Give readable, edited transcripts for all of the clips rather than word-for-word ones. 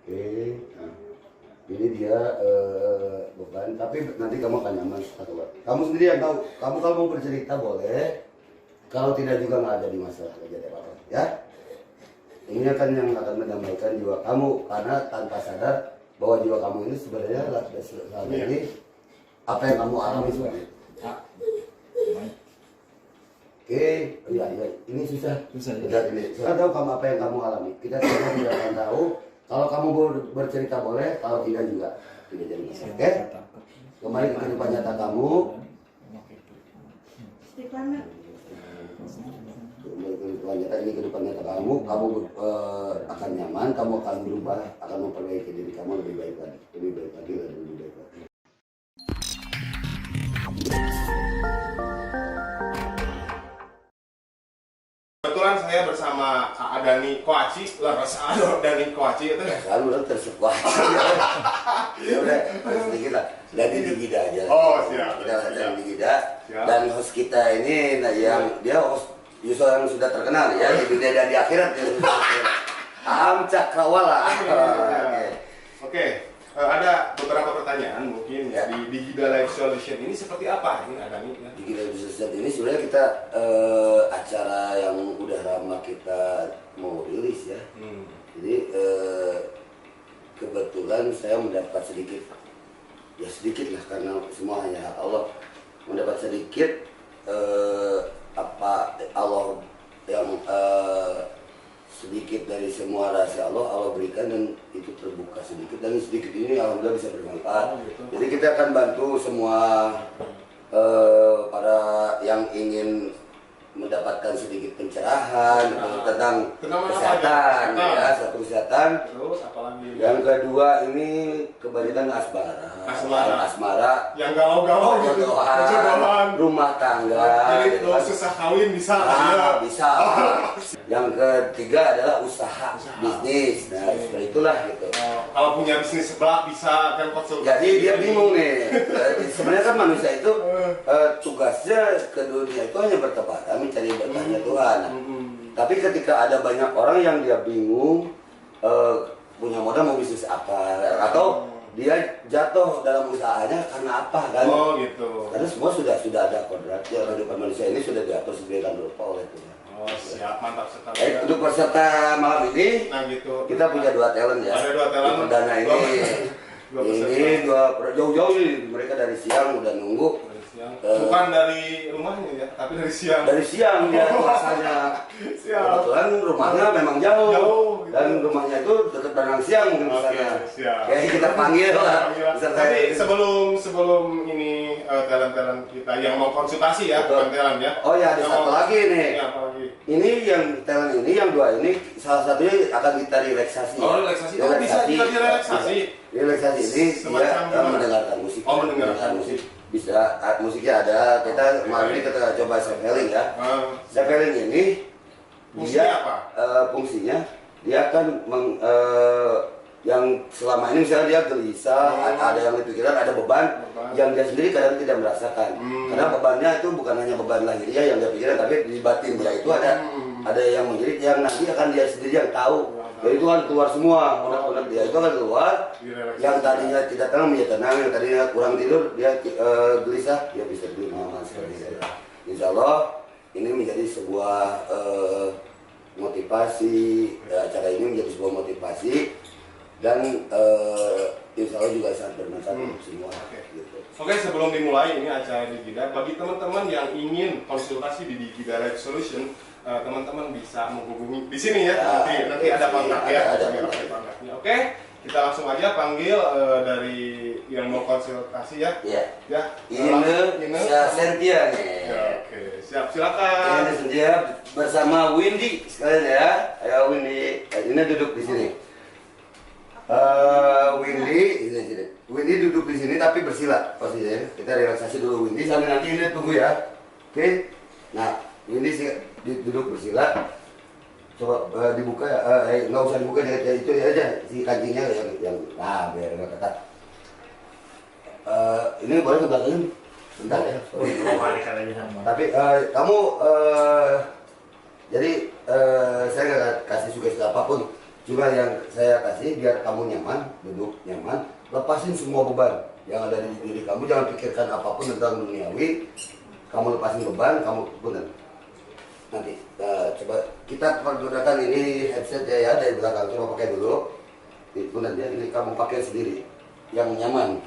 Oke, nah, ini dia beban, tapi nanti kamu akan nyaman atau enggak. Kamu sendiri yang tahu. Kamu kalau mau bercerita boleh, kalau tidak juga nggak ada di masalah jadi apa-apa, ya. Ini akan yang akan mendamaikan jiwa kamu karena tanpa sadar bahwa jiwa kamu ini sebenarnya selama ini apa yang kamu alami sebenarnya. Oke, iya, ini susah. Ini. Saya tahu kamu apa yang kamu alami. Kita tidak akan tahu. Kalau kamu bercerita boleh, kalau tidak juga tidak jadi masalah. Oke? Kembali ke kehidupan nyata kamu. Kehidupan nyata ini kehidupan nyata kamu. Kamu akan nyaman. Kamu akan berubah, akan memperbaiki diri kamu lebih baik lagi, lebih baik lagi, lebih baik lagi. Kebetulan saya bersama Adani Koaci, Adani Koaci itu ya. Lalu orang tersukuat. Ya udah, sedikit lah. Dari Digida aja. Oh siap. Kita dari Digida. Dan host kita ini, nah, yang dia host Yusuf yang sudah terkenal ya di dunia dan di akhirat. Am Cakrawala. Oke. Ada beberapa pertanyaan mungkin ya di Digida Life Solution ini seperti apa ini Adani? Digida Life Solution ini sebenarnya kita acara yang udah lama kita mau rilis ya. Jadi kebetulan saya mendapat sedikit lah karena semua hanya hak Allah, mendapat sedikit apa Allah yang sedikit dari semua rahasia Allah berikan dan itu terbuka sedikit, dan sedikit ini alhamdulillah bisa bermanfaat. Jadi kita akan bantu semua para yang ingin mendapatkan sedikit pencerahan tentang kesehatan ya, satu kesehatan. Terus apalagi? Yang kedua ini kebanyakan asmara yang galau-galau gitu, rumah tangga. Jadi kalau susah kawin bisa bisa. Yang ketiga adalah usaha bisnis. Nah, seperti itulah gitu. Kalau punya bisnis sebelah bisa kan konsultasi. Jadi dia bingung nih. Sebenarnya kan manusia itu tugasnya ke dunia itu hanya bertepatan mencari berkahnya Tuhan. Tapi ketika ada banyak orang yang dia bingung punya modal mau bisnis apa, atau dia jatuh dalam usahanya karena apa kan? Oh gitu. Karena semua sudah ada kodrat ya, kehidupan manusia ini sudah diatur sedemikian rupa oleh Tuhan. Oh siap, mantap sekali. Untuk peserta malam ini, nah gitu. kita punya 2 talent ya. Ada 2 talent. Perdana ini jauh-jauh nih, mereka dari siang udah nunggu. Bukan dari rumahnya ya, tapi dari siang. Dari siang dia puasanya. Kebetulan rumahnya memang jauh gitu. Dan rumahnya itu dekat Danang Siang mungkin sana. Oke, kita panggil lah. Tapi sebelum ini talent kita yang mau konsultasi ya, bukan talent ya. Oh ya, ada satu lagi nih. Ini yang talent ini, yang 2 ini salah satunya akan kita relaksasi. Oh relaksasi, bisa kita relaksasi. Relaksasi ini dia mendengarkan musik. Oh mendengarkan musik. Bisa, musiknya ada. Kita malam ini kita coba self healing ya. Self healing ini dia fungsinya dia akan yang selama ini misalnya dia gelisah, ada yang dipikiran, ada beban yang dia sendiri kadang tidak merasakan. Karena bebannya itu bukan hanya beban lahiriah yang dia pikirkan, tapi di batin dia itu ada yang menjerit, yang nanti akan dia sendiri yang tahu. Jadi itu kan keluar semua, unek-unek dia itu akan keluar. Yang tadinya tidak tenang menjadi tenang, yang tadinya kurang tidur dia gelisah, dia bisa tidur nyaman sekali. Insya Allah ini menjadi sebuah motivasi, acara ini menjadi sebuah motivasi, dan insya Allah juga sangat bermanfaat untuk semua. Oke, sebelum dimulai ini acara Digida, bagi teman-teman yang ingin konsultasi di Digida Life Solution, teman-teman bisa menghubungi di sini ya. Nanti ada kontak ya. Oke, kita langsung aja panggil dari yang mau konsultasi ya. Ya. Ini Sentia nih. Oke, siap, silakan. Ini Sentia bersama Windy sekalian ya. Ayo Windy, ini duduk di sini. Windy duduk di sini tapi bersila posisinya. Kita relaksasi dulu Windy sambil nanti ini tunggu ya. Oke. Nah, Windy duduk bersila. Coba dibuka ya, nggak usah dibuka ya, itu aja si kancingnya yang biar nggak ketat. Ini boleh ke belakang? Bentar ya. Tapi kamu jadi saya nggak kasih sugesti apapun. Cuma yang saya kasih biar kamu nyaman, duduk nyaman, lepasin semua beban yang ada di diri kamu, jangan pikirkan apapun tentang duniawi. Kamu lepasin beban, kamu benar. Nanti coba kita pergunakan ini headset ya dari belakang, coba pakai dulu. Benar ya, ini kamu pakai sendiri, yang nyaman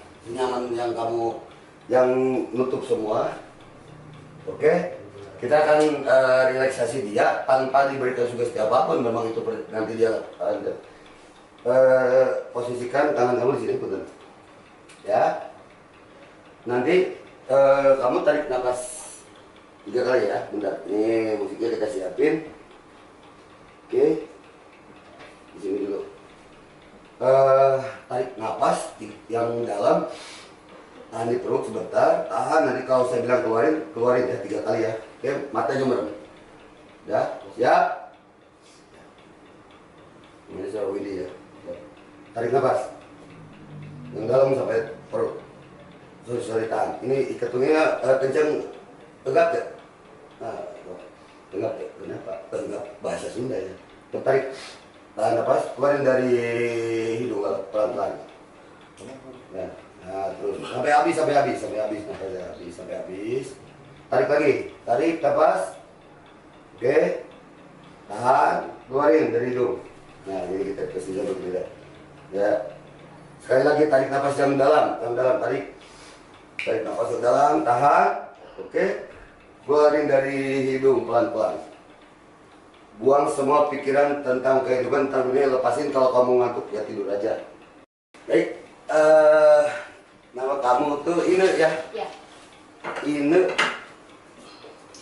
yang kamu yang nutup semua. Oke, kita akan relaksasi dia tanpa diberikan sugesti apapun. Memang itu nanti dia posisikan tangan kamu di sini, betul ya. Nanti kamu tarik nafas 3 kali ya. Bentar, ini musiknya kita siapin. Oke, di sini dulu. Tarik nafas yang dalam, tahan di perut sebentar, tahan. Nanti kalau saya bilang keluarin ya 3 kali ya. Oke, matanya merem. Ya, siap. Ini saya Willy ya. Tarik nafas yang dalam sampai perut. Sorry, tahan. Ini ikatungnya kencang, tegap ya. Nah, tegap ya. Kenapa? Tegap bahasa Sunda ya. Tarik, tahan nafas, keluarin dari hidung pelan-pelan. Nah, terus sampai habis sampai habis. Tarik lagi, tarik nafas. Oke, tahan, keluarin dari hidung. Nah, ini kita kasih jalan berbeda. Ya, sekali lagi tarik nafas yang dalam, tarik nafas yang dalam, tahan. Oke, keluarin dari hidung pelan-pelan. Buang semua pikiran tentang kehidupan, tentang dunia, lepasin. Kalau kamu ngantuk ya tidur aja. Baik, nama kamu tuh Ine ya? Iya. Ine.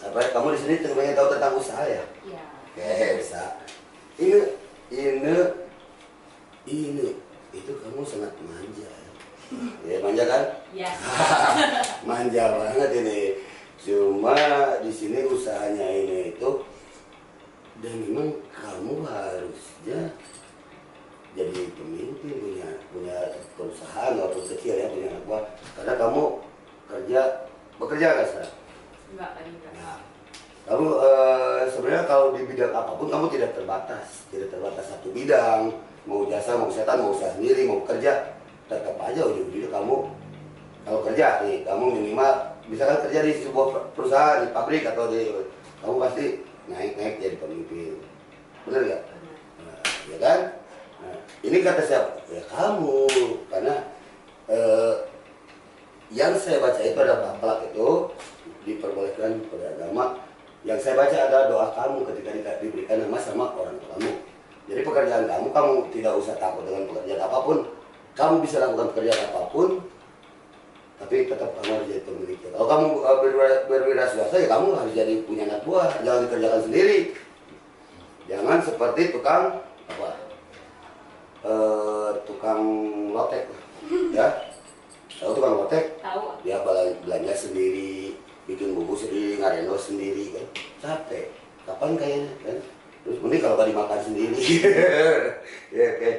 Apa kamu di sini terbanyak tahu tentang usaha ya? Iya. Oke, bisa. Ini itu kamu sangat manja. Ya manja kan? Iya. Manja banget ini. Cuma di sini usahanya ini itu, dan memang kamu harusnya jadi pemimpin, punya perusahaan walaupun kecil ya, punya anak buah. Karena kamu bekerja nggak sekarang? Enggak. Nah, kamu sebenarnya kalau di bidang apapun kamu tidak terbatas satu bidang. Mau jasa, mau kesehatan, mau usaha sendiri, mau kerja, tetap aja ujung-ujungnya kamu kalau kerja nih, kamu minimal misalkan kerja di sebuah perusahaan, di pabrik atau kamu pasti naik jadi pemimpin, bener nggak? Nah, ya kan? Nah, ini kata siapa? Ya kamu, karena yang saya baca itu ada akhlak itu diperbolehkan pada agama. Yang saya baca ada doa kamu ketika diberikan nama sama orang tua kamu. Jadi pekerjaan kamu tidak usah takut dengan pekerjaan apapun. Kamu bisa lakukan pekerjaan apapun, tapi tetap kamu harus jadi pemilik. Kalau kamu berwira swasta ya kamu harus jadi punya anak buah, jangan dikerjakan sendiri. Jangan seperti tukang tukang lotek, ya. Tahu tukang lotek? Tahu. Dia belanja sendiri, bikin bumbu sendiri, ngareno sendiri kan. Capek. Kapan kayaknya kan? Terus mending kalau tadi makan sendiri. Ya, oke.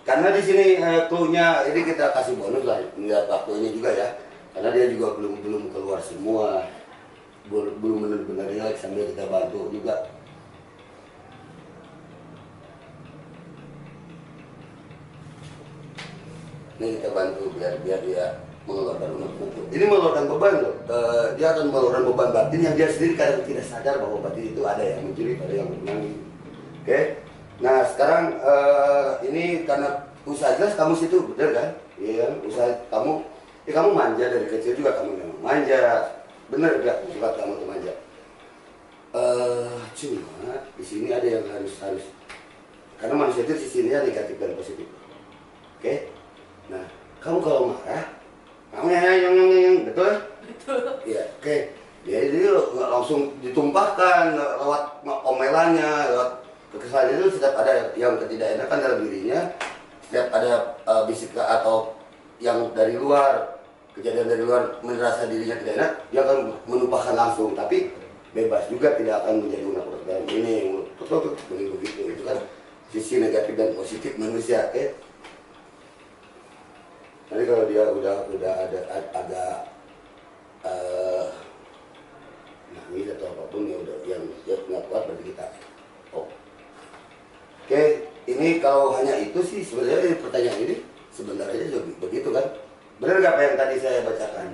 Karena di sini clue-nya ini kita kasih bonus lah, lihat waktunya juga ya. Karena dia juga belum keluar semua, belum benar-benar relax, sambil kita bantu juga. Ini kita bantu biar dia mengeluarkan unek-unek. Ini mengeluarkan beban loh. Dia akan mengeluarkan beban batin yang dia sendiri kadang tidak sadar bahwa batin itu ada yang mencuri, ada yang menangis. Oke. Nah sekarang ini karena usaha jelas kamu situ bener kan? Iya, usaha kamu. Kamu manja dari kecil juga, kamu memang manja. Bener gak sifat kamu tuh manja? Cuma di sini ada yang harus karena manusia itu sisinya negatif dan positif. Oke? Nah, kamu kalau marah, kamu yang betul? Betul. Iya, oke. Jadi langsung ditumpahkan lewat omelannya, lewat kekesalannya itu. Setiap ada yang ketidakenakan dalam dirinya, setiap ada bisikan atau yang dari luar, kejadian dari luar merasa dirinya tidak enak, dia akan menumpahkan langsung. Tapi bebas juga, tidak akan menjadi unek-unek dalam ini, begitu. Itu kan sisi negatif dan positif manusia, oke? Nanti kalau dia udah ada agak nangis atau apapun ya udah yang dia nggak kuat berarti kita oke. ini kalau hanya itu sih sebenarnya pertanyaan ini sebenarnya juga begitu kan. Benar nggak apa yang tadi saya bacakan?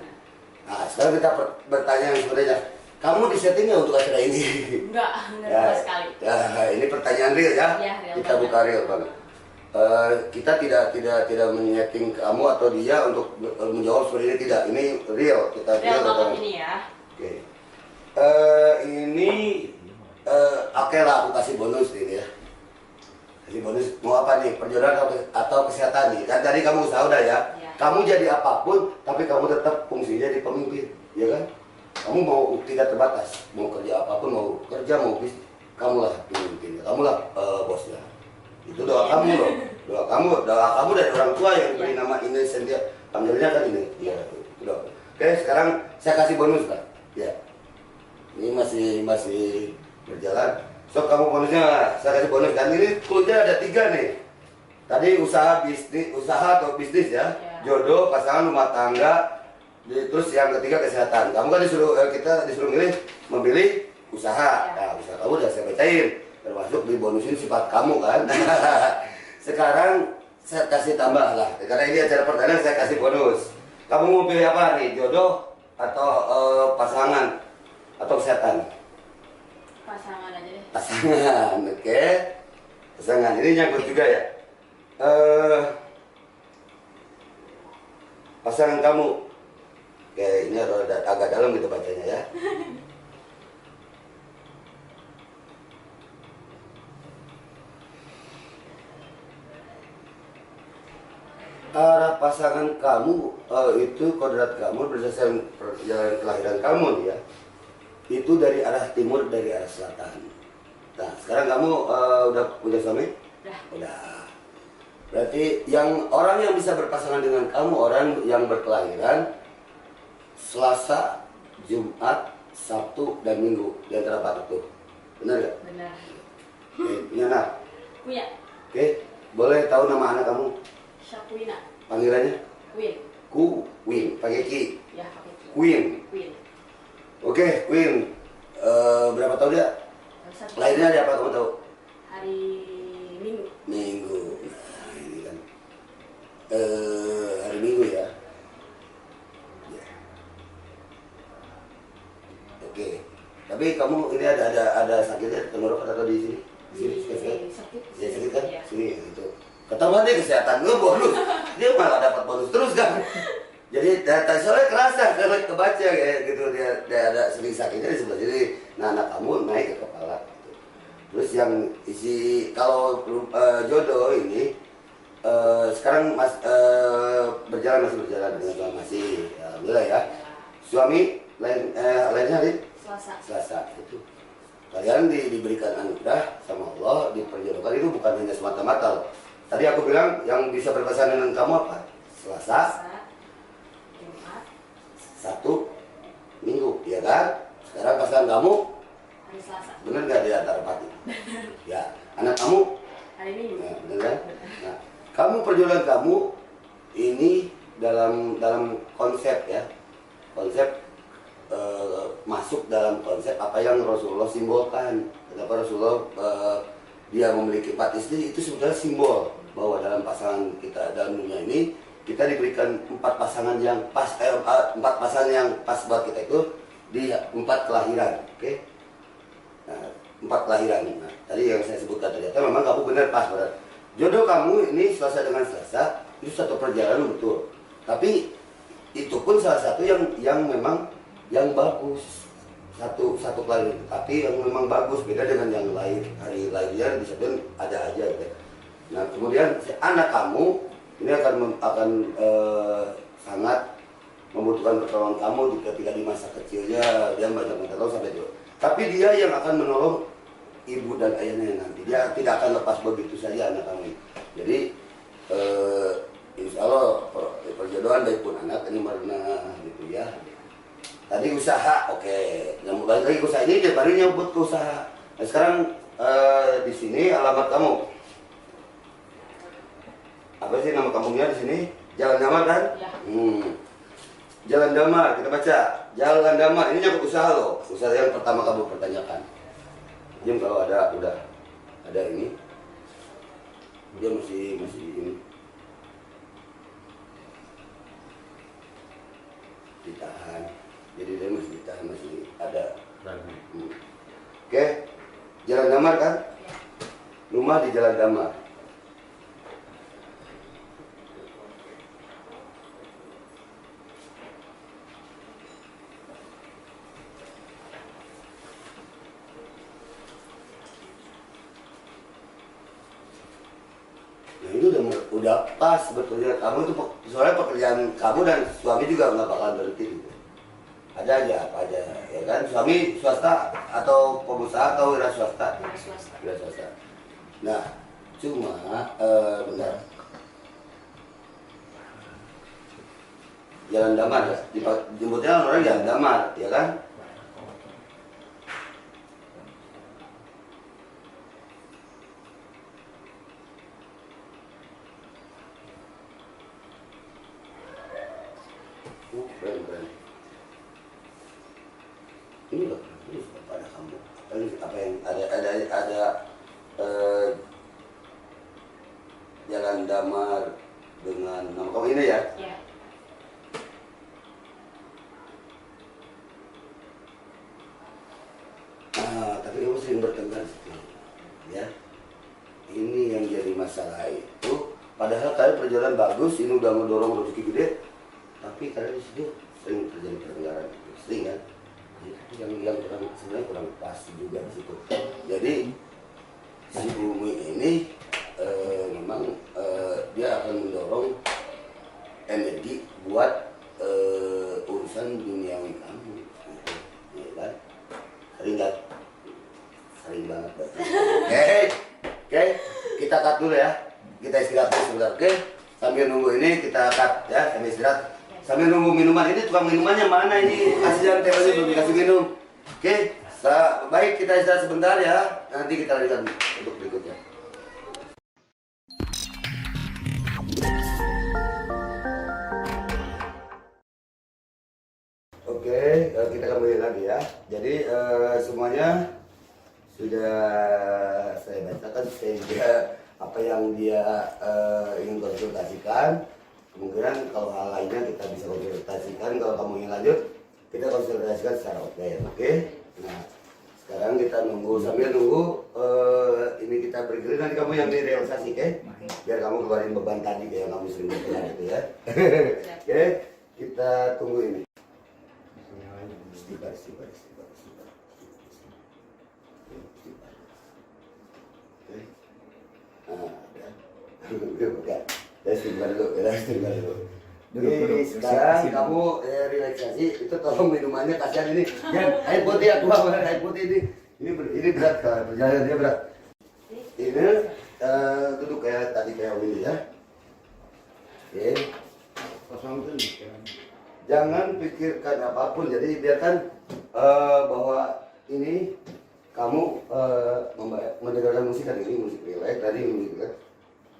Nah, sekarang kita bertanya yang sebenarnya. Kamu disetting nggak untuk acara ini? Enggak Ya, sama sekali. ya, ini pertanyaan real ya. Iya, real Kita banget. buka real banget. Kita tidak menyeting kamu atau dia untuk menjawab seperti ini, tidak. Ini real. Kita Real banget tentang- ini ya. Oke. Ini oke lah, aku kasih bonus ini ya. Kasih bonus mau apa nih? Perjodohan atau kesehatan nih? Kan tadi kamu usaha udah ya. Iya. Kamu jadi apapun, tapi kamu tetap fungsinya di pemimpin, ya kan? Kamu mau tidak terbatas, mau kerja apapun, mau kerja mau bisnis, kamulah pemimpin, kamulah bosnya. Itu doa kamu loh, doa kamu dari orang tua yang beri nama ini sendiri, panggilnya kan ini. Ya, itu doa. Oke, sekarang saya kasih bonus kan? Ya. Ini masih berjalan. So kamu bonusnya saya kasih bonus dan ini cluenya ada 3 nih. Tadi usaha atau bisnis ya, jodoh, pasangan, rumah tangga, terus yang ketiga kesehatan. Kamu kan kita disuruh memilih usaha. Nah, usaha kamu udah saya bacain, termasuk dibonusin sifat kamu kan. Sekarang saya kasih tambah lah, karena ini acara perdana saya kasih bonus. Kamu mau pilih apa nih, jodoh atau pasangan atau kesehatan? Pasangan aja deh. Pasangan, oke. Pasangan ini nyangkut juga ya. Pasangan kamu, oke, ini agak dalam gitu bacanya ya. Arah pasangan kamu itu kodrat kamu berdasarkan perjalanan kelahiran kamu nih ya. Itu dari arah timur, dari arah selatan. Nah, sekarang kamu udah punya suami? Udah. Berarti orang yang bisa berpasangan dengan kamu, orang yang berkelahiran Selasa, Jumat, Sabtu, dan Minggu. Di antara 4 itu. Benar gak? Benar. Oke, punya anak? Punya. Oke, boleh tahu nama anak kamu? Syapuina. Panggilannya? Queen. Queen, pakai Ki. Ya, pakai Q. Queen. Queen. Oke, Queen. Berapa tahun dia? Satu. Lahirnya hari apa kamu tahu? Hari Minggu. Minggu. Nah, ini kan hari Minggu ya. Ya. Oke. Tapi kamu ini ada sakitnya tenggorokan atau di sini? Sakit. Ya, sakit kan? Iya. Sini itu. Ketahuan dia kesehatan lu bonus. Dia malah dapat bonus terus kan. Jadi data soalnya kerasa kalau kebaca kayak gitu dia ada sering sakitnya di sebelah sini. Nah, anak kamu naik ke kepala. Gitu. Terus yang isi kalau jodoh ini sekarang masih berjalan dengan suami masih, alhamdulillah ya. Suami lainnya hari Selasa itu. Kalian diberikan anugerah sama Allah, diperjodohkan itu bukan hanya semata-mata loh. Tadi aku bilang yang bisa berpasangan dengan kamu apa? Selasa, Jumat, Sabtu, Minggu, ya kan? Sekarang pasangan kamu, hari Selasa. bener nggak di antara 4 itu? Ya, anak kamu, Hari Minggu. nah, bener kan? Nah, kamu perjodohan kamu ini dalam konsep ya, konsep masuk dalam konsep apa yang Rasulullah simbolkan. Kenapa Rasulullah dia memiliki 4 istri itu sebetulnya simbol bahwa dalam pasangan kita dalam dunia ini kita diberikan 4 pasangan yang pas 4 pasangan yang pas buat kita itu di 4 kelahiran, oke? Nah, 4 kelahiran. Nah, tadi yang saya sebutkan ternyata memang kamu benar pas benar. Jodoh kamu ini Selasa dengan Selasa itu satu perjalanan betul. Tapi itu pun salah satu yang memang yang bagus. Satu kelahiran, tapi yang memang bagus beda dengan yang lain. Hari lahirnya disebut ada aja gitu. Nah, kemudian anak kamu ini akan sangat membutuhkan pertolongan kamu ketika di masa kecilnya dia banyak minta tolong sampai itu. Tapi dia yang akan menolong ibu dan ayahnya nanti. Dia tidak akan lepas begitu saja anak kamu. Jadi insya Allah perjodohan baik pun anak ini mana gitu ya. Tadi usaha, oke. Yang balik lagi ke usaha ini dia baru nyebut ke usaha. Nah, sekarang di sini alamat kamu. Apa sih nama kampungnya di sini? Jalan Damar kan? Ya. Jalan Damar, kita baca. Jalan Damar, ini nyangkut usaha loh. Usaha yang pertama kamu pertanyakan. Jom kalau udah ada ini. Dia masih ini ditahan, jadi dia masih ditahan, masih ada. Oke, Jalan Damar kan? Rumah di Jalan Damar. Nah itu udah pas sebetulnya. Kamu itu soalnya pekerjaan kamu dan suami juga nggak bakal berhenti gitu. Ada aja apa aja ya kan, suami swasta atau pengusaha atau wira swasta? Wira swasta. Nah cuma bentar, Jalan Damar ya, jemputnya orang Jalan Damar ya kan. Keren. Ini loh, ini pada kamu. Apa yang ada Jalan Damar dengan nama kamu ini ya? Ya. Tapi kamu sering bertengkar sih, ya. Ini yang jadi masalah itu. Padahal kalian perjalanan bagus, ini udah ngedorong rezeki gede, tapi kalian di situ sering terjadi pertengkaran, sering kan? Yang sebenarnya kurang pas juga di situ. Jadi si Bumi ini memang dia akan mendorong energi buat urusan duniawi kamu, gitu, ya kan? Sering banget. Oke, kita cut dulu ya. Kita istirahat dulu sebentar, oke? Sambil nunggu ini kita cut ya, sambil istirahat. Sambil nunggu minuman, ini tukang minumannya mana ini? Kasihan temannya belum dikasih minum. Oke, baik kita istirahat sebentar ya. Nanti kita lanjutkan untuk berikutnya. Oke, kita kembali lagi ya. Jadi semuanya sudah saya bacakan sehingga apa yang dia ingin konsultasikan. Kemungkinan kalau hal lainnya kita bisa konsultasikan. Kalau kamu ingin lanjut, kita konsultasikan secara oke. Nah, sekarang kita nunggu, sambil nunggu ini kita bergerak, nanti kamu yang direlaksasi, oke? Biar kamu keluarin beban tadi kayak kamu sering berjalan gitu ya. Oke, kita tunggu ini. Istighfar. Istighfar dulu. Jadi sekarang kamu relaksasi, itu tolong minumannya kasihan ini. Ya, air putih ya, air putih ini berat, perjalanannya berat. Ini duduk kayak tadi kayak ini ya. Oke. Jangan pikirkan apapun, jadi biarkan bahwa ini kamu mendengarkan musik tadi, ini musik relax tadi, musik relax.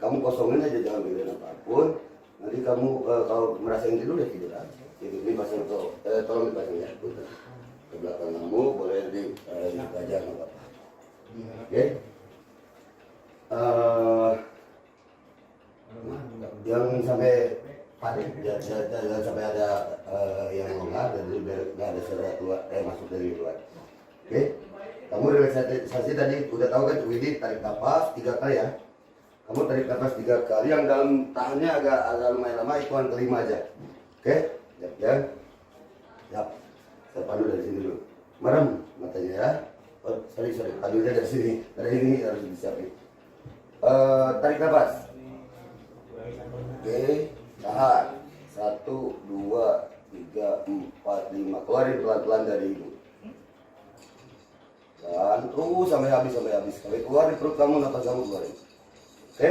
Kamu kosongin aja, jangan pikirin apapun. Nanti kamu kalau merasa yang tidur ya tidur aja. Jadi ini pasang tolong dipasang ya, ke belakang kamu boleh di aja nggak apa-apa. Oke. Yang sampai panik, jangan sampai ada yang longgar, jadi biar nggak ada suara keluar masuk dari luar. Oke. Kamu relaksasi tadi udah tahu kan, Widi tarik nafas 3 kali ya. Kamu tarik nafas 3 kali, yang dalam tahannya agak lumayan lama, hitungan kelima aja. Oke, ya. Saya pandu dari sini dulu. Merem matanya ya. Oh, sorry, pandunya dari sini. Dari ini harus disiapin. Tarik nafas. Oke, tahan. 1, 2, 3, 4, 5. Keluarin pelan-pelan dari hidung. Dan terus sampai habis. Sampai keluar di perut kamu, nafas kamu keluarin. Oke,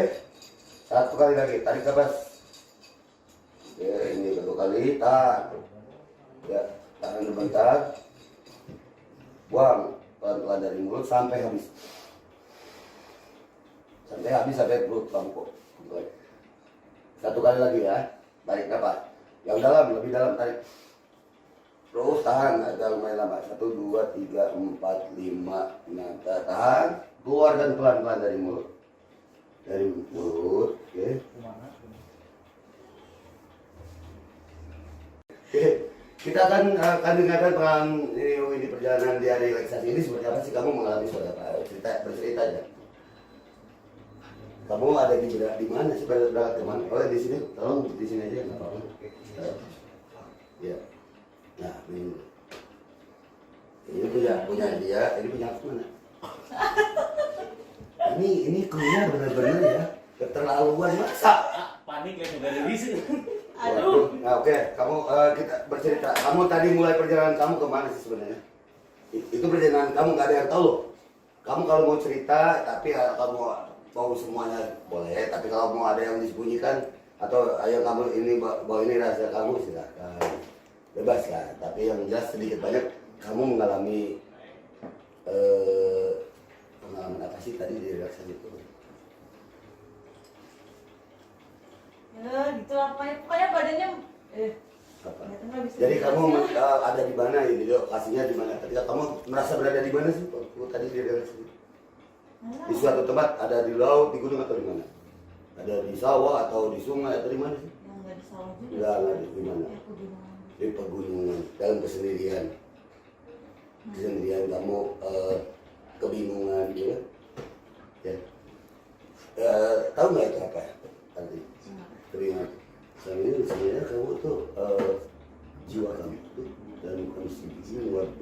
1 kali lagi, tarik nafas. Oke, ini 2 kali, tahan. Ya, tahan sebentar. Buang pelan-pelan dari mulut sampai habis. Sampai perut kamu kok. 1 kali lagi ya, tarik nafas. Yang dalam, lebih dalam, tarik. Terus tahan agak lumayan lama. 1, 2, 3, 4, 5. Nah, tahan. Keluarkan pelan-pelan dari mulut. dari mulut, oke. Oke, kita akan dengarkan pengalaman ini perjalanan dia relaksasi ini seperti apa sih, kamu mengalami seperti apa? Bercerita aja. Kamu ada di mana sih, berangkat ke mana? Oh, di sini, tolong di sini aja nggak apa-apa. Ya, nah ini punya dia, ini punya aku mana? Ini krunya benar-benar ya keterlaluan, masa panik ya dari sini. Aduh. Nah, oke, kamu kita bercerita. Kamu tadi mulai perjalanan kamu kemana sih sebenarnya? Itu perjalanan kamu, nggak ada yang tahu loh. Kamu kalau mau cerita, tapi kamu mau semuanya boleh. Tapi kalau mau ada yang disembunyikan atau yang kamu ini bawa ini rahasia kamu, silakan, bebas lah. Tapi yang jelas sedikit banyak kamu mengalami pengalaman apa sih tadi di relaksasi itu? Ya gitu apa ya, pokoknya badannya Apa? nggak bisa Jadi dijelasin kamu lah. ada di mana ini, lokasinya di mana? Ketika kamu merasa berada di mana sih waktu tadi di relaksasi? Di suatu tempat, ada di laut, di gunung atau di mana? Ada di sawah atau di sungai atau di mana sih? Yang nggak di sawah juga. Enggak, di mana? Ya, pegunungan. Di pegunungan, dalam kesendirian. Kesendirian kamu kebingungan gitu. Ya. Tahu nggak itu apa ya? Tadi kebingungan. Sebenarnya kamu tuh jiwa kamu tuh dan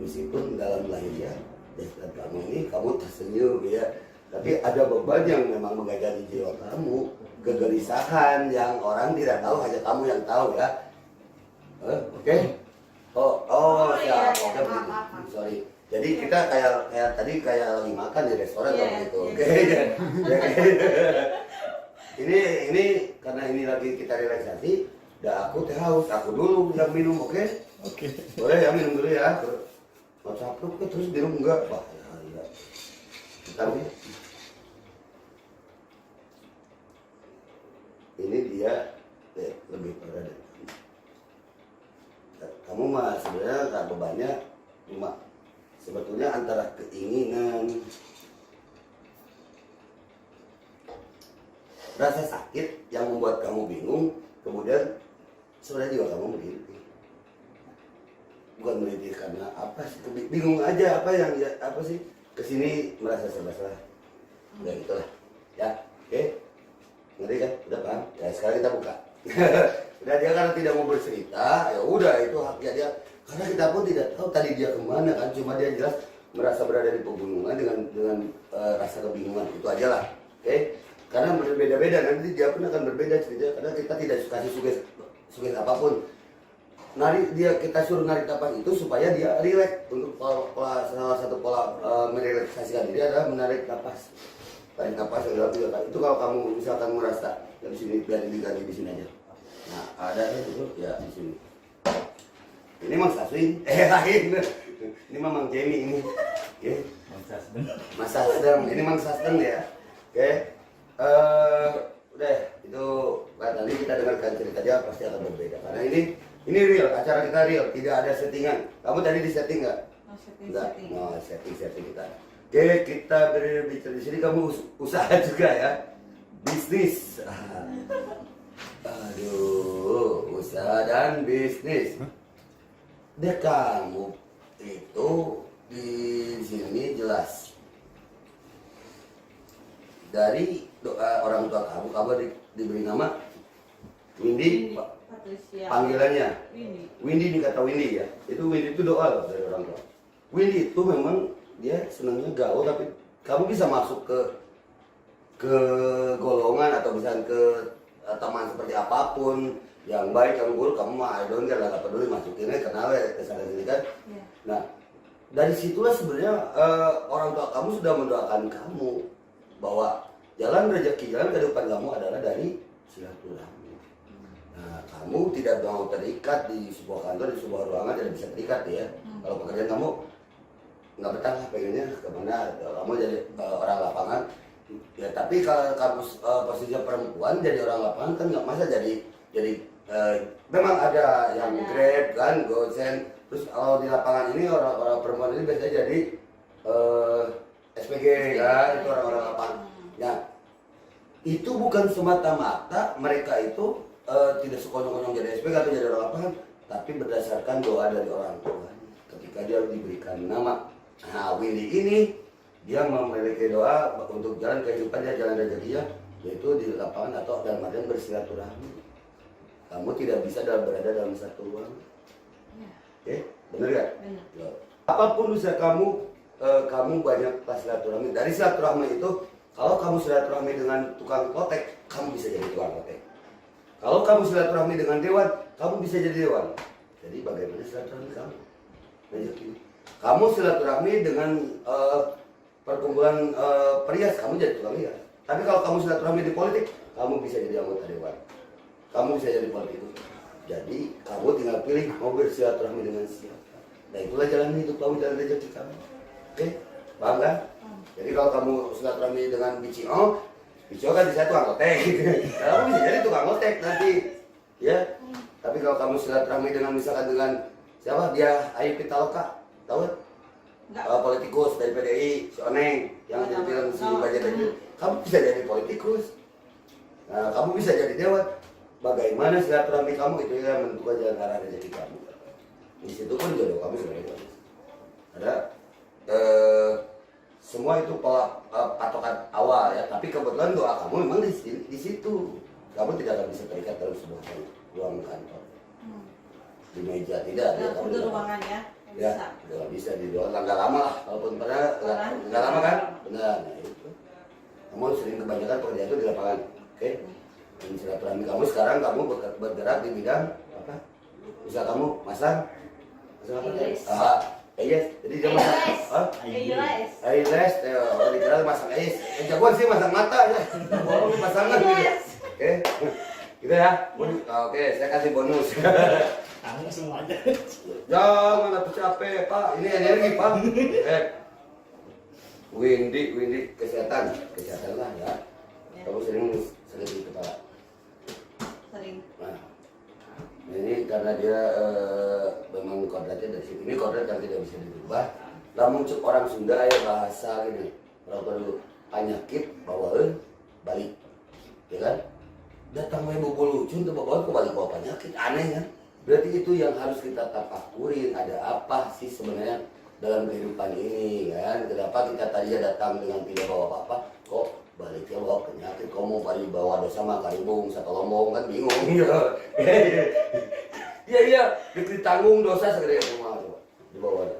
meskipun dalam lahiriah dan kamu ini kamu tersenyum ya, tapi ada beban yang memang menggajari jiwa kamu, kegelisahan yang orang tidak tahu, hanya kamu yang tahu ya. Oke? Oh iya, siap, oke maaf, begitu. maaf. Sorry. Jadi kita kayak tadi kayak lagi makan di restoran Iya, gitu. iya. Oke. Ini karena ini lagi kita relaksasi, aku teh haus, aku dulu yang minum, oke? Oke. Boleh ya, minum dulu ya. Mau capruk terus minum enggak? Wah, ya. Bentar ya. Ini dia lebih parah dari kamu. Kamu mah sebenarnya nggak bebannya, cuma sebetulnya antara keinginan, rasa sakit yang membuat kamu bingung, kemudian sebenarnya juga kamu merintih. Bukan merintih karena apa sih, bingung aja apa yang apa sih, kesini merasa serba salah. Udah gitulah, ya, oke, ngerti kan? Udah paham? Ya sekarang kita buka. Udah, dia karena tidak mau bercerita, ya udah itu haknya dia. Karena kita pun tidak tahu tadi dia kemana kan, cuma dia jelas merasa berada di pegunungan dengan rasa kebingungan, itu aja lah, oke? Karena berbeda-beda, nanti dia pun akan berbeda cerita, karena kita tidak kasih sugesti apapun. Kita suruh narik nafas itu supaya dia rileks. Untuk salah satu pola merelaksasikan diri adalah menarik nafas. Tarik nafas yang dalam 3 kali. Itu kalau kamu misalkan merasa dari sini, biar diganti di sini aja. Nah, ada itu ya di sini. Ini Mang Saswin, lain. Ini Mang Jamie ini. Oke. Mas Sasdem, ini Mang Sasdem ya. Oke. Udah, itu tadi kita dengarkan cerita dia pasti akan berbeda. Karena ini real, acara kita real, tidak ada settingan. Kamu tadi di setting nggak? Enggak. No, setting kita. Oke, kita berbicara di sini, kamu usaha juga ya, bisnis. Aduh, usaha dan bisnis. Deh kamu itu di sini jelas dari doa orang tua kamu diberi nama Windy, panggilannya Windy, nih kata Windy ya, itu Windy itu doa loh dari orang tua. Windy itu memang dia senangnya gaul, tapi kamu bisa masuk ke golongan atau bisa ke teman seperti apapun, yang baik yang buruk kamu mah I don't care lah, gak peduli, masukinnya kenal ya kesana sini kan. Nah dari situlah sebenarnya orang tua kamu sudah mendoakan kamu bahwa jalan rezeki, jalan kehidupan kamu adalah dari silaturahmi. Nah, kamu tidak mau terikat di sebuah kantor, di sebuah ruangan, tidak bisa terikat ya. Kalau pekerjaan kamu nggak betah lah, pengennya kemana, kamu jadi orang lapangan. Ya tapi kalau kamu posisinya perempuan jadi orang lapangan kan nggak masa jadi memang ada yang Grab kan, Gosen. Terus kalau di lapangan ini orang-orang perempuan ini biasanya jadi SPG kan, itu orang-orang lapangan. Ya, itu bukan semata-mata mereka itu tidak sekonyong-konyong jadi SPG atau jadi orang lapangan, tapi berdasarkan doa dari orang tua. Ketika dia diberikan nama, nah Willy ini dia memiliki doa untuk jalan kehidupannya, jalan rezekinya, yaitu di lapangan atau dalam artian bersilaturahmi. Kamu tidak bisa berada dalam satu ruang. Oke, benar gak? Benar. Apapun usaha kamu, kamu banyak silaturahmi. Dari silaturahmi itu, kalau kamu silaturahmi dengan tukang klotek, kamu bisa jadi tukang klotek. Kalau kamu silaturahmi dengan dewan, kamu bisa jadi dewan. Jadi bagaimana silaturahmi kamu? Rezeki. Kamu silaturahmi dengan perkumpulan perias, kamu jadi tukang liar. Tapi kalau kamu silaturahmi di politik, kamu bisa jadi anggota dewan. Kamu bisa jadi politikus. Jadi kamu tinggal pilih mau bersilaturahmi dengan siapa. Nah itulah jalan hidup kamu, jalan rezeki kamu. Oke, paham kan? Jadi kalau kamu silaturahmi dengan Bicio kan bisa tukang lotek. Kamu bisa jadi tukang lotek nanti, ya. Tapi kalau kamu silaturahmi dengan misalkan dengan siapa? Dia Ayu Pitaloka, tahu? Politikus dari PDI, si Oneng yang dibilang si Baja tadi. Kamu bisa jadi politikus. Nah, kamu bisa jadi dewan. Bagaimana silaturahmi kamu itu yang menentukan jalan arah rezeki kamu. Di situ pun jodoh kamu sebenarnya. Ada semua itu patokan awal ya, tapi kebetulan doa kamu memang di situ. Kamu tidak akan bisa terikat dalam sebuah ruang kantor. Di meja tidak ada. Udah ruangan ya. Ya, nggak bisa di luar. Nggak lama lah, walaupun pernah nggak lama kan? Benar. Nah, itu. Kamu sering kebanyakan pekerjaan itu di lapangan, oke? Dan silaturahmi kamu sekarang kamu bergerak di bidang apa? Bisa kamu masang apa? Yes. Jadi dia masang eyelash, kalau dikira masang eyes. Jagoan sih masang mata ya. Kalau pasangan gitu. Oke. Gitu ya. Oke, saya kasih bonus. Kamu semuanya. Jangan atuh capek, Pak. Ini energi, Pak. Windy kesehatan lah ya. Kamu sering di kepala. Sering. Nah, ini karena dia memang kodratnya dari sini. Ini kodrat yang tidak bisa dirubah. Lamun cek orang Sunda ya bahasa gini. Kalau perlu penyakit bawaan balik, ya kan? Datang main bubul lucu untuk bawaan kembali bawa penyakit, aneh kan? Berarti itu yang harus kita tafakurin. Ada apa sih sebenarnya dalam kehidupan ini kan? Kenapa kita tadinya datang dengan tidak bawa apa-apa, kok baliknya bawa penyakit? Kok mau bawa dosa mah karibung satu lombong kan bingung ya. Iya ditanggung dosa segede semua di bawah.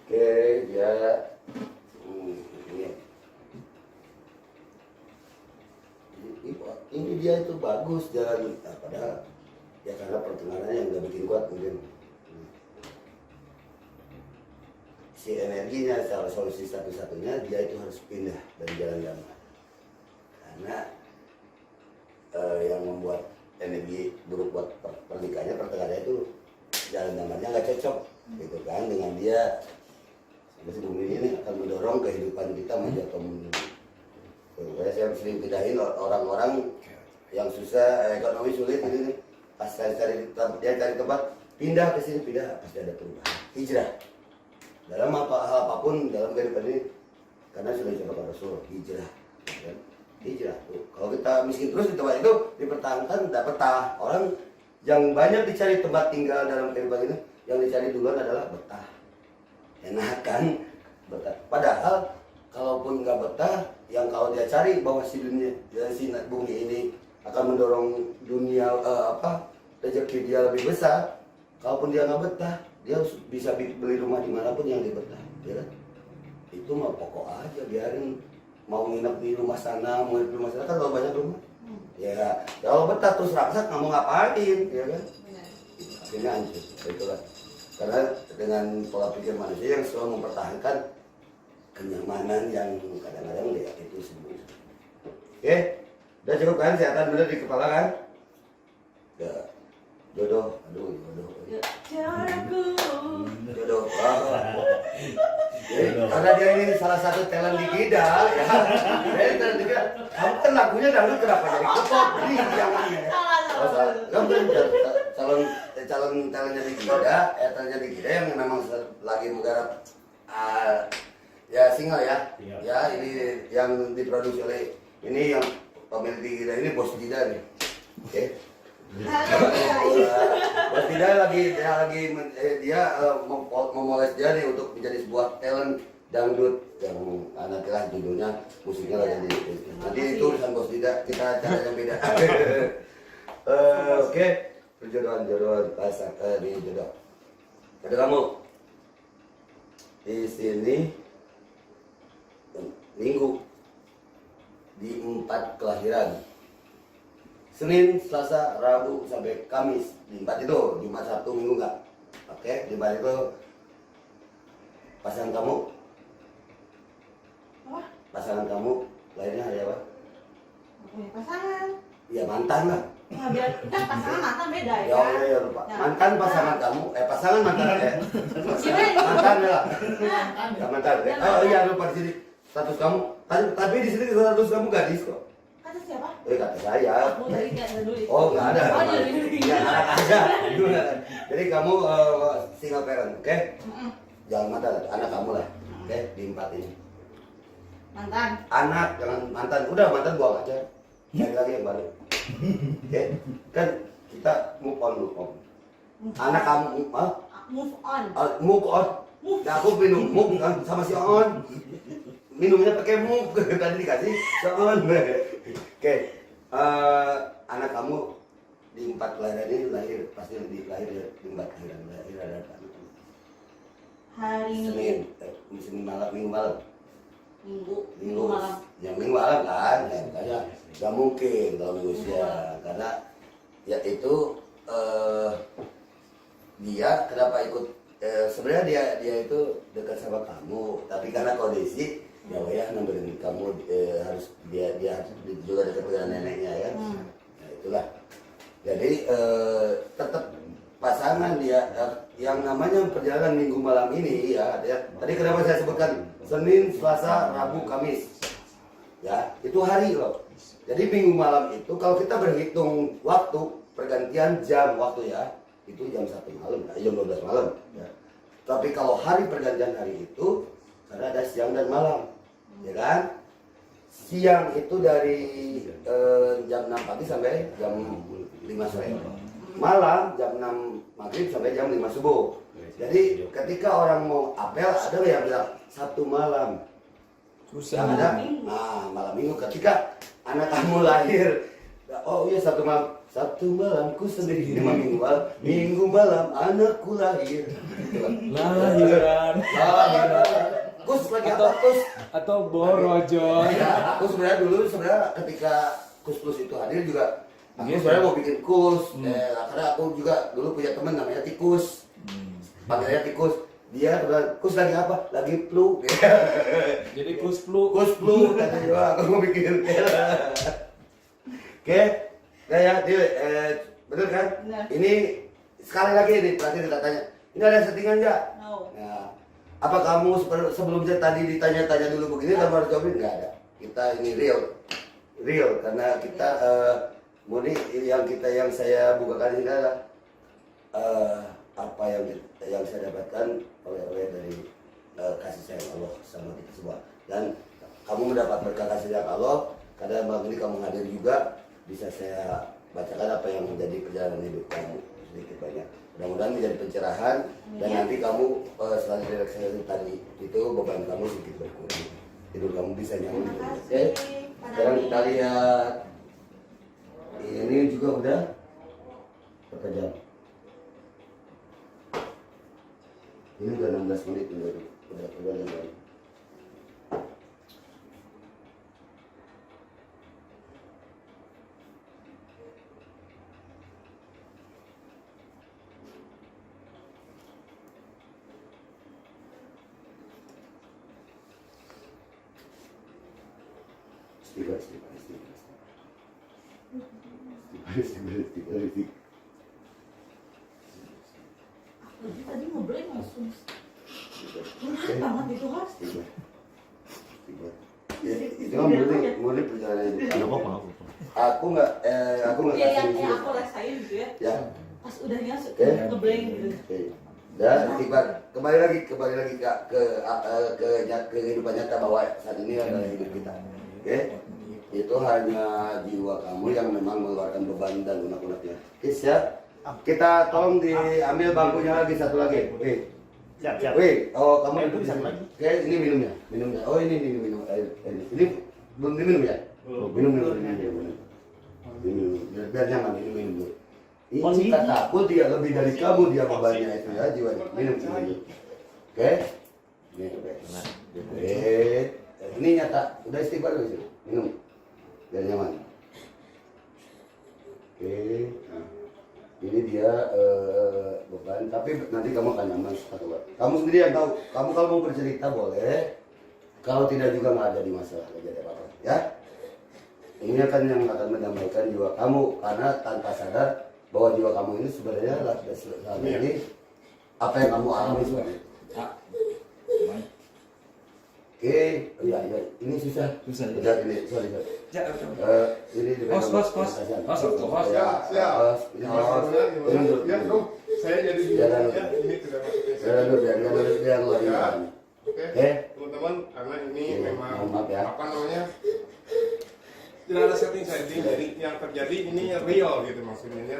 Oke ya. Ini dia itu bagus jalan, padahal ya karena pertengahannya yang nggak bikin kuat mungkin. Si energinya salah solusi satu-satunya dia itu harus pindah dari jalan damai. Karena yang membuat energi buruk buat pernikahannya pertengahannya itu jalan damainya nggak cocok, gitu kan, dengan dia. Sampai bumi ini akan mendorong kehidupan kita maju atau mundur. Saya sering pindahin orang-orang yang susah, ekonomi sulit ini, pas cari tempat pindah ke sini, pindah pasti ada perubahan. Hijrah dalam hal apapun dalam kehidupan ini, karena sudah dicoba Rasul, hijrah kan? Hijrah tuh. Kalau kita miskin terus di tempat itu dipertahankan, tidak betah. Orang yang banyak dicari tempat tinggal dalam kehidupan ini, yang dicari duluan adalah betah, enak kan, betah. Padahal kalaupun nggak betah, yang kalau dia cari bahwa si dunia, si bumi ini akan mendorong dunia rezeki dia lebih besar. Kalaupun dia nggak betah, dia bisa beli rumah dimanapun yang dia betah, ya kan? Itu mah pokok aja, biarin mau nginep di rumah sana, mau nginep di rumah sana kan kalau banyak rumah. Ya kalau betah terus raksak nggak mau ngapain, ya kan? Akhirnya hancur, itulah. Karena dengan pola pikir manusia yang selalu mempertahankan kenyamanan yang kadang-kadang dia itu semua. Oke, udah cukup kan kesehatan bener di kepala kan? Ya, jodoh, aduh jodoh. Jodoh. Karena dia ini salah satu talent di Gida, ya. Jadi talent di Gida. Kamu kan lagunya dangdut kenapa jadi kepop? Ini yang ini. Kamu kan calon talentnya di Gida, talentnya di Gida yang memang lagi menggarap. Ya single ya, ya ini yang diproduksi oleh Ini yang pemilik kita ini bos kita nih. Oke. Bos kita dia memoles dia nih untuk menjadi sebuah talent dangdut yang nantilah judulnya musiknya lah jadi nanti itu urusan bos tidak kita cara yang beda. Oke, jodoh pasang di jodoh. Ada kamu di sini minggu di 4 kelahiran. Senin, Selasa, Rabu sampai Kamis di 4 itu, Jumat, Sabtu, Minggu enggak. Oke, di 4 itu pasangan kamu. Apa? Pasangan kamu lahirnya hari apa? Nggak punya pasangan. Ya mantan lah. Nah, biar kan pasangan mantan beda ya. Ya, ya lupa. Ya. Mantan pasangan kamu, pasangan mantan Gimana? mantan ya. Nah, Ya, mantan. Oh iya lupa di sini status kamu. Tapi di sini status kamu gadis kok. kata siapa? Kata saya. Aku dari nggak ada dulu. Oh nggak ada. Oh, jadi. Ya anak aja. Jadi kamu single parent, oke? Jangan mantan, anak kamu lah, oke? Di 4 ini. Mantan. Anak jangan mantan, udah mantan buang aja. Cari lagi yang baru. Oke? Kan kita move on. Anak kamu, Move on. move on. Nah aku minum move kan sama si on. Minumnya pakai move tadi dikasih si on. Oke, anak kamu di 4 kelahiran ini lahir pasti lahir di 4 kelahiran lahir ada anak. Hari Senin malam, Minggu malam. Minggu malam. Yang Minggu malam kan, ya, makanya nggak mungkin kalau Minggu siang karena ya itu dia kenapa ikut sebenarnya dia itu dekat sama kamu tapi karena kondisi ya nemenin kamu harus dia juga dekat dengan neneknya ya nah, itulah jadi tetap pasangan dia yang namanya perjalanan minggu malam ini ya tadi kenapa saya sebutkan Senin, Selasa, Rabu, Kamis ya itu hari loh jadi minggu malam itu kalau kita berhitung waktu pergantian jam waktu ya itu jam 1 malam, jam 12 malam ya. Tapi kalau hari pergantian hari itu karena ada siang dan malam ya kan siang itu dari jam 6 pagi sampai jam 5 sore malam jam 6 maghrib sampai jam 5 subuh jadi ketika orang mau apel ada yang bilang 1 malam susah ada malam minggu ketika anak kamu lahir oh iya 1 malam 1 malam ku sendiri ini minggu malam anakku lahir Lahiran Kus lagi apa Kus? atau borojo. Ya, aku sebenarnya ketika Kus Plus itu hadir juga aku sebenarnya mau bikin Kus karena aku juga dulu punya teman namanya Tikus panggilnya Tikus dia bilang Kus lagi apa? Lagi flu Jadi Kus flu kata dia aku mau bikin oke kayak bener kan? Bener. Ini sekali lagi nih berarti kita tanya ini ada settingan nggak? No. Nah, apa kamu sebelumnya tadi ditanya-tanya dulu begini kamu harus jawabin nggak ada kita ini real karena kita murni yang saya bukakan ini adalah apa yang saya dapatkan oleh dari kasih sayang Allah sama kita semua dan kamu mendapat berkah kasih sayang Allah karena malam ini kamu hadir juga bisa saya bacakan apa yang menjadi perjalanan hidup kamu sedikit banyak mudah-mudahan menjadi pencerahan dan nanti kamu setelah relaksasi tadi itu beban kamu sedikit berkurang tidur kamu bisa nyaman oke sekarang kita lihat ini juga udah berapa jam ini udah 16 menit udah jam. Istighfar. Tadi ngobrol langsung. Berat banget itu Mas. Itu kan murni perjalanan hidup. Ada apa? Aku nggak Iya yang kasih aku rasain gitu ya. ya. Pas udahnya Oke. ngeblank gitu. Oke. Dan istighfar kembali lagi ke kehidupan nyata bahwa saat ini adalah hidup kita. Oke. itu hanya jiwa kamu yang memang mengeluarkan beban dan unek-uneknya. Oke, siap. Kita tolong diambil bangkunya lagi satu lagi. Oke. Siap. Wih, oh kamu Itu duduk satu sini. lagi. Oke, ini minumnya. Oh ini minum air. Ini belum diminum ya? Minum. Biar nyaman, minum dulu. Ini tak takut dia lebih dari kamu dia bebannya itu ya jiwanya. Minum. Oke. Nih, oke. Ini nyata, udah istighfar dulu. Minum. Biar nyaman. Oke. Ini dia beban, tapi nanti kamu akan nyaman setelah. Kamu sendiri yang tahu. Kamu kalau mau bercerita boleh. Kalau tidak juga nggak ada di masalah, nggak ada apa-apa. Ya. Ini akan yang akan mendamaikan jiwa kamu karena tanpa sadar bahwa jiwa kamu ini sebenarnya selama ini apa yang kamu alami sebenarnya. Oke, iya, ini susah. Udah ini, sorry. Ini Bos. Ya, saya jadi ini tidak biar luar ya. ya. Oke, teman-teman, karena ini memang maaf ya. apa namanya tidak ada setting, jadi yang terjadi ini real gitu maksudnya ya.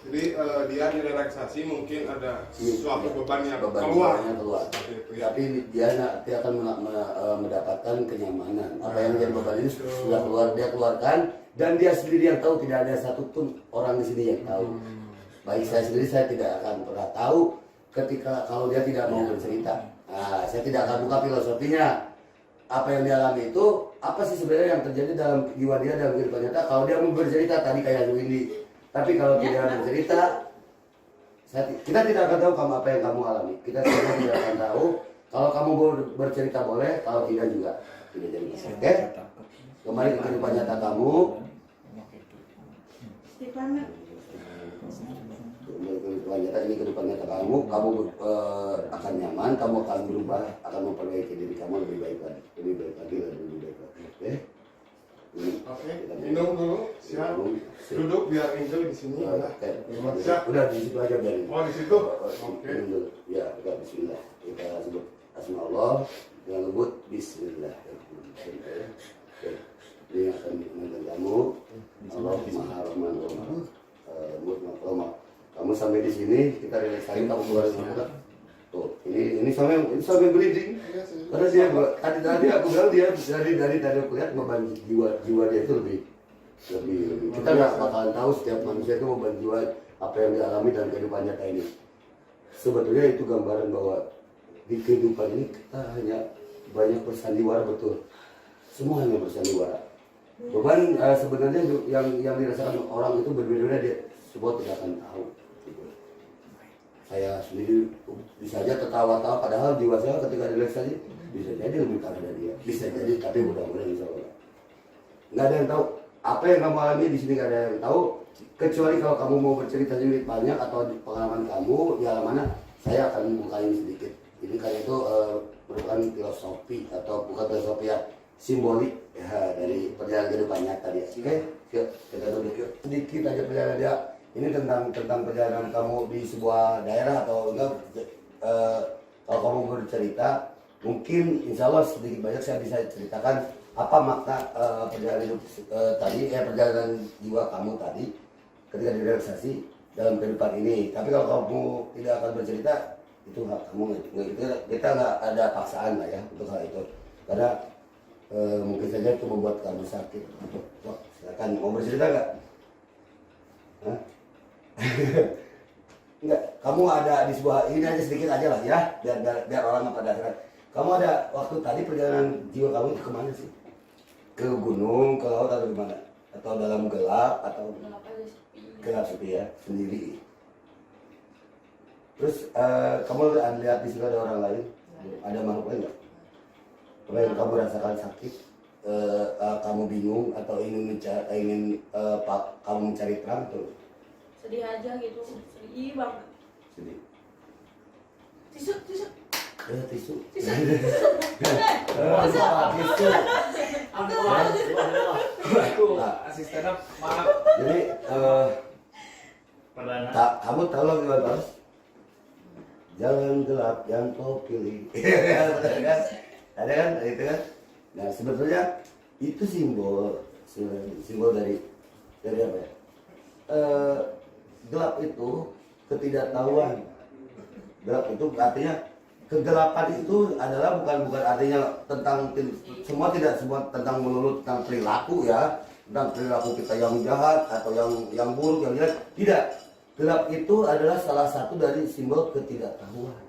Jadi dia direlaksasi mungkin ada suatu beban yang keluar. Seperti itu, ya. Tapi dia nanti akan mendapatkan kenyamanan. Apa yang menjadi beban ini sudah keluar, dia keluarkan dan dia sendiri yang tahu, tidak ada satupun orang di sini yang tahu. Baik saya sendiri, saya tidak akan pernah tahu ketika kalau dia tidak mau bercerita. Nah, saya tidak akan buka filosofinya. Apa yang dia alami itu, apa sih sebenarnya yang terjadi dalam jiwa dia dalam kehidupan nyata. Kalau dia mau bercerita tadi kayak Windy, tapi kalau tidak bercerita, kita tidak akan tahu kamu apa yang kamu alami. Kita tidak akan tahu. Kalau kamu bercerita boleh, kalau tidak juga tidak jadi. Oke? Kembali ke kehidupan nyata kamu. Kehidupan nyata ini kehidupan nyata kamu akan nyaman, kamu akan berubah, akan memperbaiki diri kamu lebih baik lagi. Oke, minum dulu, siap. Duduk biar Angel di sini. Siap. Udah di situ aja biarin. Oh, di situ. Oke. Ya, udah bismillah. Kita sebut asma Allah dengan lembut bismillah. Oke. Ini akan dikenalkan kamu. Allahumma rahman rahim. Kamu sampai di sini, kita relaksain, kamu keluar semua. Tuh, ini sampai berhenti. Karena dia tadi aku bilang dia dari tadi aku lihat beban jiwa dia itu lebih. Kita nggak bakalan tahu setiap manusia itu beban jiwa apa yang dialami dalam kehidupan nyata ini. Sebetulnya itu gambaran bahwa di kehidupan ini kita hanya banyak bersandiwara, betul. Semua hanya bersandiwara. Beban sebenarnya yang dirasakan orang itu berbeda-beda, dia semua tidak akan tahu. Saya sendiri bisa aja tertawa-tawa, padahal jiwa saya ketika relaksasi bisa jadi lebih parah dari dia, bisa jadi, tapi mudah-mudahan insya Allah nggak ada yang tahu apa yang kamu alami di sini, nggak ada yang tahu kecuali kalau kamu mau bercerita sedikit banyak atau di pengalaman kamu di alam mana, saya akan membuka ini sedikit. Ini kayak itu merupakan filosofi atau bukan filosofi ya, simbolik ya, dari perjalanan kehidupan nyata dia. Oke, yuk kita duduk yuk. Sedikit aja perjalanan dia. Ini tentang perjalanan kamu di sebuah daerah atau enggak. Kalau kamu bercerita, mungkin insya Allah sedikit banyak saya bisa ceritakan apa makna perjalanan hidup tadi, perjalanan jiwa kamu tadi ketika direlaksasi dalam kehidupan ini. Tapi kalau kamu tidak akan bercerita, itu hak kamu. Kita nggak ada paksaan lah ya untuk hal itu, karena mungkin saja itu membuat kamu sakit. Wah, silakan, mau bercerita nggak? Hah? Enggak, kamu ada di sebuah, ini aja sedikit aja lah ya, biar orang pada sadar. Kamu ada waktu tadi perjalanan jiwa kamu itu kemana sih? Ke gunung, ke laut atau gimana? Atau dalam gelap atau gelap sepi ya, sendiri. Terus kamu lihat di situ ada orang lain, ada makhluk lain nggak? Apa yang kamu rasakan sakit? Kamu bingung atau ingin kamu mencari terang tuh? Sedih aja gitu, sedih banget. Sedih. Tisu. Tisu. Tisu. Asistennya maaf. Jadi kamu tahu lagu gimana, Bos? Jalan gelap yang kau pilih. Ada kan? Itu kan? Nah, sebetulnya itu simbol simbol dari apa ya? Gelap itu ketidaktahuan. Gelap itu artinya kegelapan itu adalah bukan artinya tentang semua tentang melulu tentang perilaku ya, tentang perilaku kita yang jahat atau yang buruk yang jelek. Tidak. Gelap itu adalah salah satu dari simbol ketidaktahuan.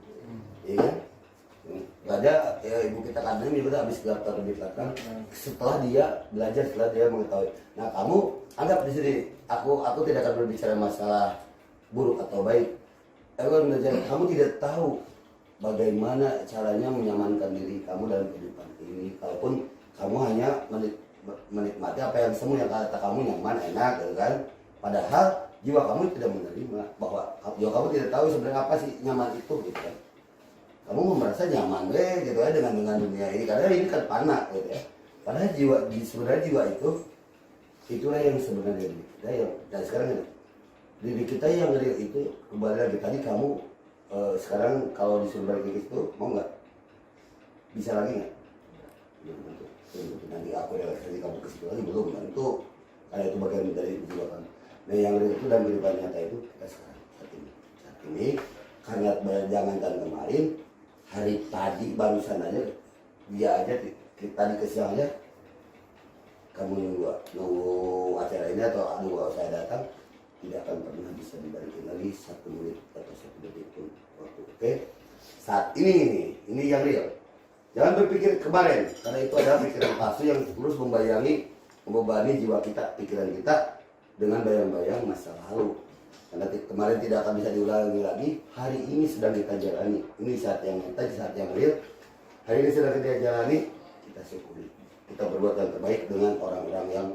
Iya kan? Ada ya, ibu kita kadang juga habis gelap terbit belakang setelah dia belajar, setelah dia mengetahui. Nah, kamu anggap di sini aku tidak akan berbicara masalah buruk atau baik. Kamu tidak tahu bagaimana caranya menyamankan diri kamu dalam kehidupan ini. Kalaupun kamu hanya menikmati apa yang semua yang kata kamu nyaman, enak, gitu kan. Padahal jiwa kamu tidak menerima bahwa jiwa kamu tidak tahu sebenarnya apa sih nyaman itu, gitu kan. Kamu merasa nyaman gitu ya dengan dunia ini karena ini kan panah gitu ya. Padahal sebenarnya jiwa itu itulah yang sebenarnya diri kita yang dan sekarang diri kita yang real itu kembali lagi tadi kamu sekarang kalau disuruh balik ke itu mau nggak? Bisa lagi nggak? Nanti aku relaksasi kamu ke situ lagi belum kan itu karena itu bagian dari jiwa kamu. Nah yang real itu dan kehidupan nyata itu kita sekarang saat ini karena jangankan kemarin hari tadi barusan aja dia aja tadi ke siang aja kamu nunggu acara ini atau nunggu saya datang tidak akan pernah bisa dibalikin lagi 1 menit atau 1 detik pun waktu. Oke? Saat ini yang real. Jangan berpikir kemarin karena itu adalah pikiran palsu yang terus membebani jiwa kita, pikiran kita dengan bayang-bayang masa lalu. Karena kemarin tidak akan bisa diulangi lagi. Hari ini sedang kita jalani. Ini saat yang nyata, saat yang real. Hari ini sedang kita jalani. Kita syukuri. Kita berbuat yang terbaik dengan orang-orang yang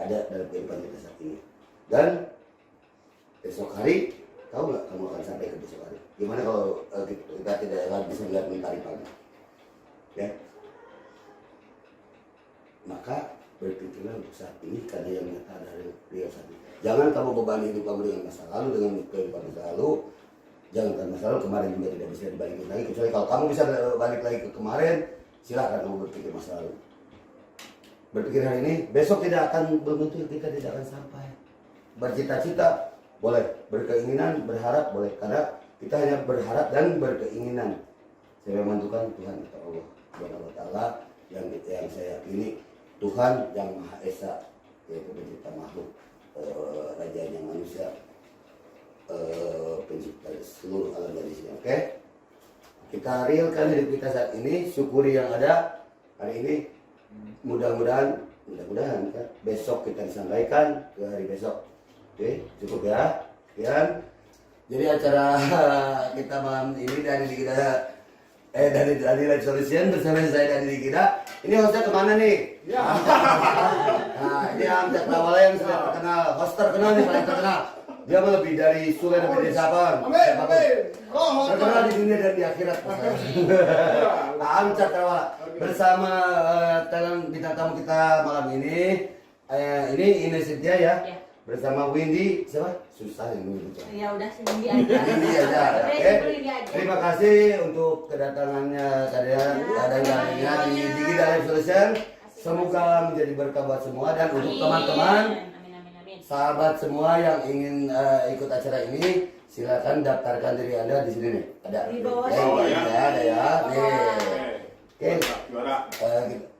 ada dalam kehidupan kita saat ini. Dan besok hari, tahu nggak kamu akan sampai ke besok hari? Gimana kalau kita tidak bisa melihat mentari pagi? Ya. Maka berpikirlah untuk saat ini karena yang nyata dari real saat ini. Jangan kamu bebani hidup kamu dengan masa lalu, dengan kehidupan masa lalu. Jangan masa lalu, kemarin juga tidak bisa dibalikin lagi. Kecuali kalau kamu bisa balik lagi ke kemarin, silakan kamu berpikir masa lalu. Berpikir hari ini, besok tidak akan belum tentu kita tidak akan sampai. Bercita-cita boleh, berkeinginan, berharap boleh. Karena kita hanya berharap dan berkeinginan. Saya membantukan Tuhan atau Allah Subhanahu wa Ta'ala yang saya yakini Tuhan yang Maha Esa, yaitu pencipta makhluk, rajanya manusia, pencipta seluruh alam dari sini. Oke? Kita realkan hidup kita saat ini, syukuri yang ada hari ini. Mudah-mudahan kan, besok kita disampaikan ke hari besok. Oke, cukup ya. Sekian. Jadi acara kita malam ini dari Live Solution bersama saya dari kita. Ini hostnya kemana nih? Ya. Nah, ini Amjad Lawala yang sudah terkenal, host terkenal nih, paling terkenal. Dia lebih dari Sule dan dari Sabang. Terkenal di dunia dan di akhirat. Amjad Lawala bersama bintang tamu kita malam ini. Ini Indonesia ya. Bersama Windy, siapa? Susah yang Windy. Ya udah sih Windy aja. Windy aja. Oke. Terima kasih untuk kedatangannya kalian di Digida Live Solution. Semoga menjadi berkah buat semua dan untuk teman-teman, sahabat semua yang ingin ikut acara ini, silakan daftarkan diri Anda di sini nih. Ada. Di bawah ada ya. Nih. Oke.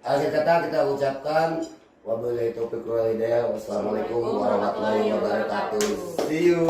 Akhir kata kita ucapkan wabillahi taufiq wal hidayah. Wassalamualaikum warahmatullahi wabarakatuh. See you.